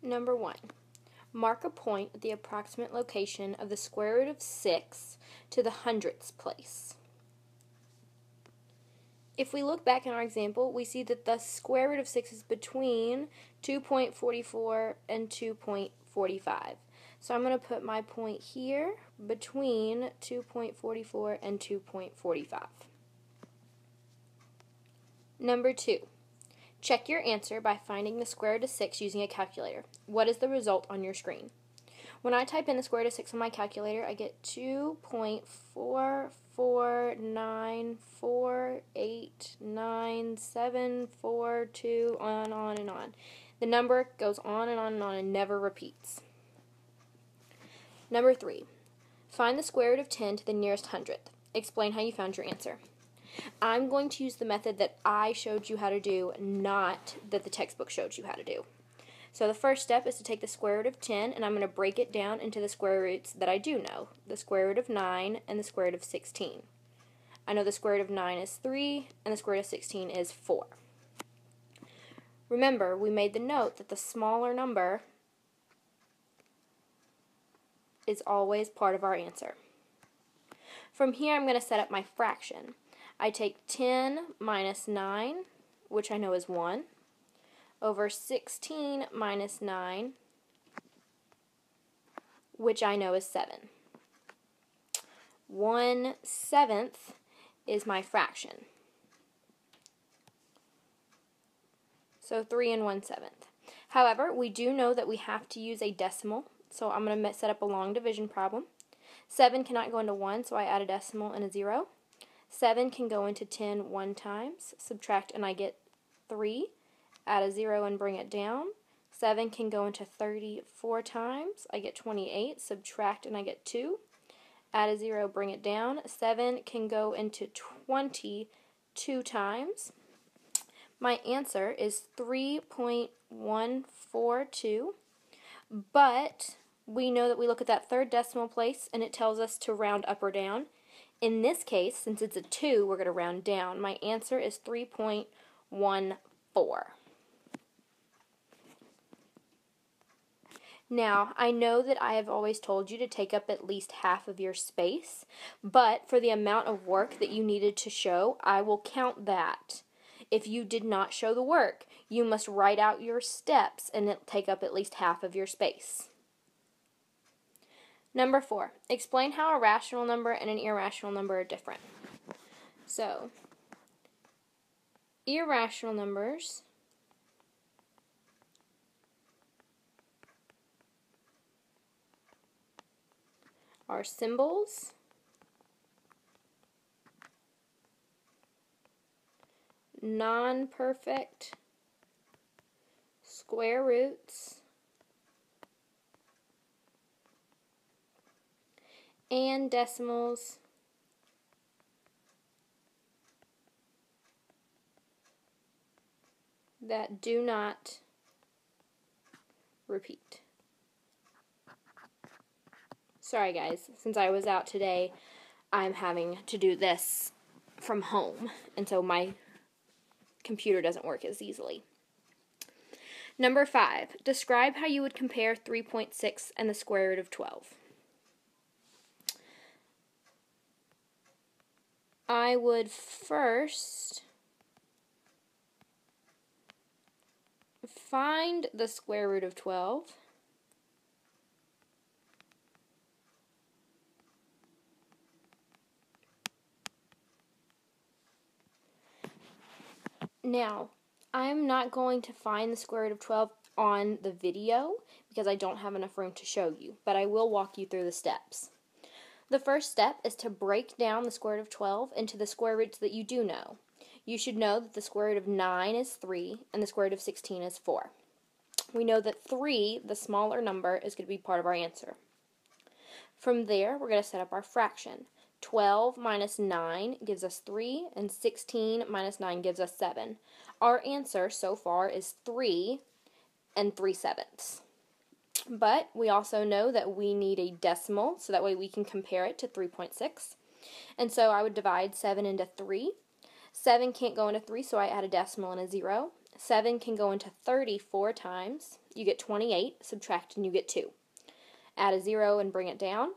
Number 1. Mark a point at the approximate location of the square root of 6 to the hundredths place. If we look back in our example, we see that the square root of 6 is between 2.44 and 2.45. So I'm going to put my point here between 2.44 and 2.45. Number 2. Check your answer by finding the square root of 6 using a calculator. What is the result on your screen? When I type in the square root of 6 on my calculator, I get 2.4494897442, on and on. The number goes on and never repeats. Number 3. Find the square root of 10 to the nearest hundredth. Explain how you found your answer. I'm going to use the method that I showed you how to do, not that the textbook showed you how to do. So the first step is to take the square root of 10, and I'm going to break it down into the square roots that I do know, the square root of 9 and the square root of 16. I know the square root of 9 is 3, and the square root of 16 is 4. Remember, we made the note that the smaller number is always part of our answer. From here, I'm going to set up my fraction. I take 10 minus 9, which I know is 1, over 16 minus 9, which I know is 7. 1/7 is my fraction. So 3 and 1/7. However, we do know that we have to use a decimal, so I'm going to set up a long division problem. 7 cannot go into 1, so I add a decimal and a 0. 7 can go into 10 one times, subtract, and I get 3. Add a 0 and bring it down. 7 can go into 30 4 times. I get 28. Subtract and I get 2. Add a 0, bring it down. 7 can go into 20 2 times. My answer is 3.142, but we know that we look at that third decimal place and it tells us to round up or down. In this case, since it's a 2, we're going to round down. My answer is 3.14. Now, I know that I have always told you to take up at least half of your space, but for the amount of work that you needed to show, I will count that. If you did not show the work, you must write out your steps and take up at least half of your space. Number 4, explain how a rational number and an irrational number are different. So, irrational numbers are symbols, non-perfect square roots, and decimals that do not repeat. Sorry guys, since I was out today, I'm having to do this from home, and so my computer doesn't work as easily. Number 5, describe how you would compare 3.6 and the square root of 12. I would first find the square root of 12. Now, I'm not going to find the square root of 12 on the video because I don't have enough room to show you, but I will walk you through the steps. The first step is to break down the square root of 12 into the square roots that you do know. You should know that the square root of 9 is 3 and the square root of 16 is 4. We know that 3, the smaller number, is going to be part of our answer. From there, we're going to set up our fraction. 12 minus 9 gives us 3, and 16 minus 9 gives us 7. Our answer so far is 3 and 3/7. But we also know that we need a decimal, so that way we can compare it to 3.6. And so I would divide 7 into 3. 7 can't go into 3, so I add a decimal and a 0. 7 can go into 34 times, you get 28. Subtract and you get 2. Add a 0 and bring it down.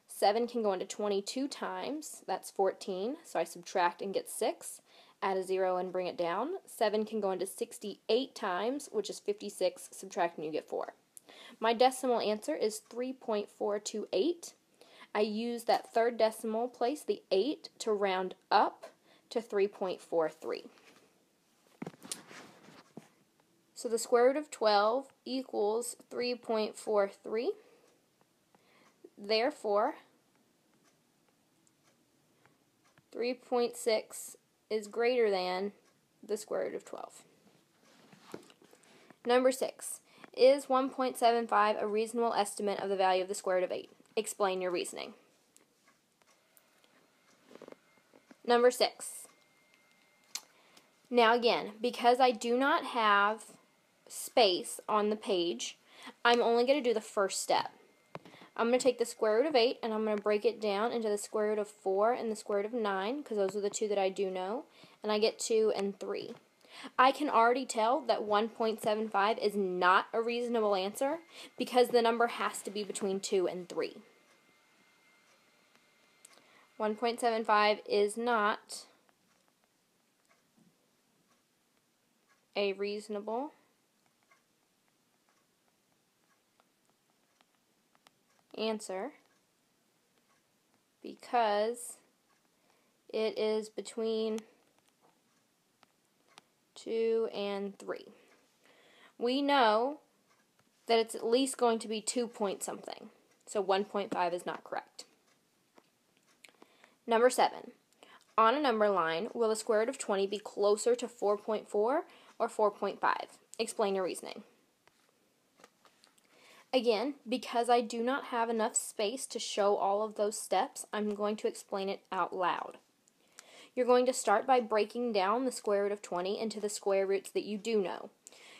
7 can go into 22 times. That's 14. So I subtract and get 6. Add a 0 and bring it down. 7 can go into 68 times, which is 56. Subtract and you get 4. My decimal answer is 3.428. I use that third decimal place, the 8, to round up to 3.43. So the square root of 12 equals 3.43. Therefore, 3.6 is greater than the square root of 12. Number 6. Is 1.75 a reasonable estimate of the value of the square root of 8? Explain your reasoning. Number 6. Now again, because I do not have space on the page, I'm only going to do the first step. I'm going to take the square root of 8 and I'm going to break it down into the square root of 4 and the square root of 9, because those are the two that I do know, and I get 2 and 3. I can already tell that 1.75 is not a reasonable answer because the number has to be between 2 and 3. 1.75 is not a reasonable answer because it is between 2 and 3. We know that it's at least going to be 2 point something, so 1.5 is not correct. Number 7. On a number line, will the square root of 20 be closer to 4.4 or 4.5? Explain your reasoning. Again, because I do not have enough space to show all of those steps, I'm going to explain it out loud. You're going to start by breaking down the square root of 20 into the square roots that you do know.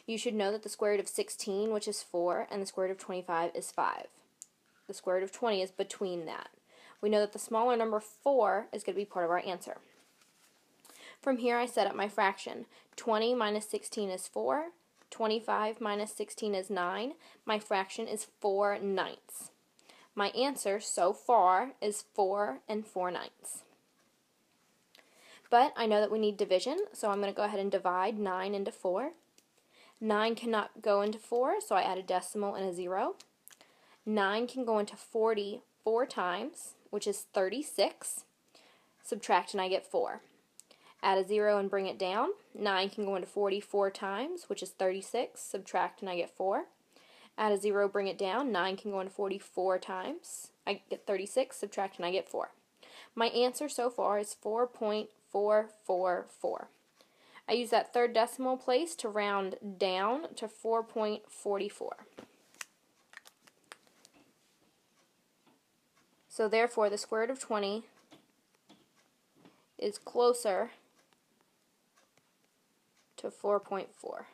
You should know that the square root of 16, which is 4, and the square root of 25 is 5. The square root of 20 is between that. We know that the smaller number 4 is going to be part of our answer. From here, I set up my fraction. 20 minus 16 is 4. 25 minus 16 is 9. My fraction is 4/9. My answer so far is 4 and 4/9. But I know that we need division, so I'm going to go ahead and divide 9 into 4. 9 cannot go into 4, so I add a decimal and a 0. 9 can go into 40 4 times, which is 36. Subtract and I get 4. Add a 0 and bring it down. 9 can go into 44 times, which is 36. Subtract and I get 4. Add a 0, bring it down. 9 can go into 44 times. I get 36. Subtract and I get 4. My answer so far is 4.444. I use that third decimal place to round down to 4.44. So therefore, the square root of 20 is closer to 4.4.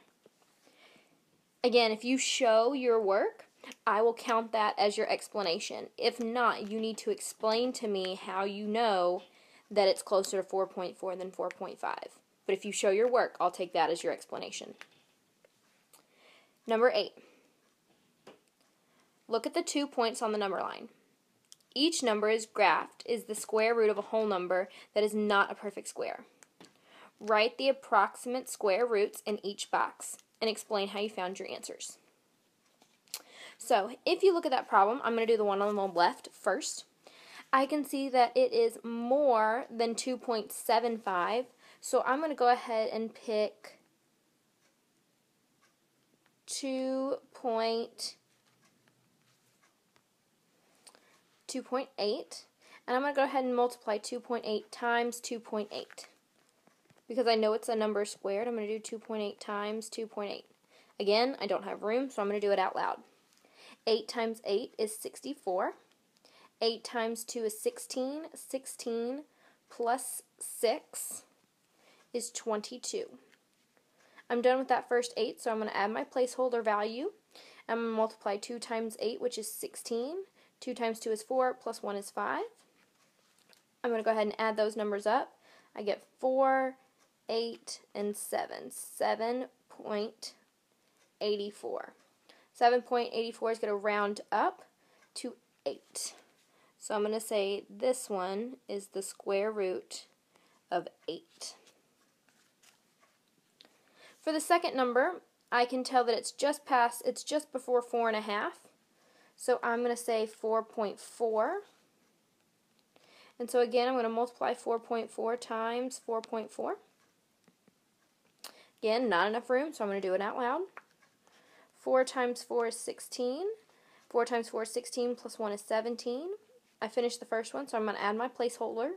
Again, if you show your work, I will count that as your explanation. If not, you need to explain to me how you know that it's closer to 4.4 than 4.5. But if you show your work, I'll take that as your explanation. Number 8. Look at the 2 points on the number line. Each number is graphed is the square root of a whole number that is not a perfect square. Write the approximate square roots in each box and explain how you found your answers. So, if you look at that problem, I'm going to do the one on the left first. I can see that it is more than 2.75, so I'm going to go ahead and pick 2.8, and I'm going to go ahead and multiply 2.8 times 2.8. Because I know it's a number squared, I'm going to do 2.8 times 2.8. Again, I don't have room, so I'm going to do it out loud. 8 times 8 is 64. 8 times 2 is 16. 16 plus 6 is 22. I'm done with that first 8, so I'm going to add my placeholder value. I'm going to multiply 2 times 8, which is 16. 2 times 2 is 4, plus 1 is 5. I'm going to go ahead and add those numbers up. I get 4, 8, and 7. 7.84. 7.84 is going to round up to 8. So I'm going to say this one is the square root of 8. For the second number, I can tell that it's just before 4.5. So I'm going to say 4.4. And so again, I'm going to multiply 4.4 times 4.4. Again, not enough room, so I'm going to do it out loud. 4 times 4 is 16. 4 times 4 is 16, plus 1 is 17. I finished the first one, so I'm going to add my placeholder.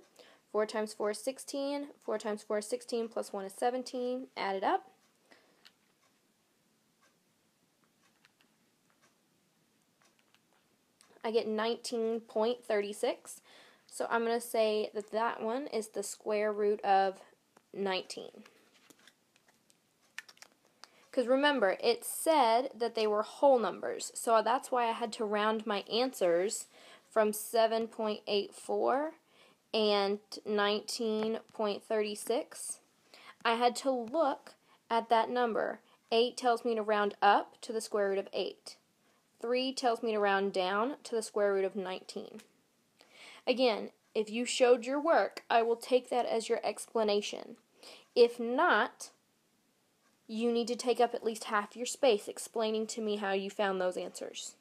4 times 4 is 16. 4 times 4 is 16, plus 1 is 17. Add it up. I get 19.36. So I'm going to say that that one is the square root of 19. Because remember, it said that they were whole numbers. So that's why I had to round my answers from 7.84 and 19.36. I had to look at that number. 8 tells me to round up to the square root of 8. 3 tells me to round down to the square root of 19. Again, if you showed your work, I will take that as your explanation. If not, you need to take up at least half your space explaining to me how you found those answers.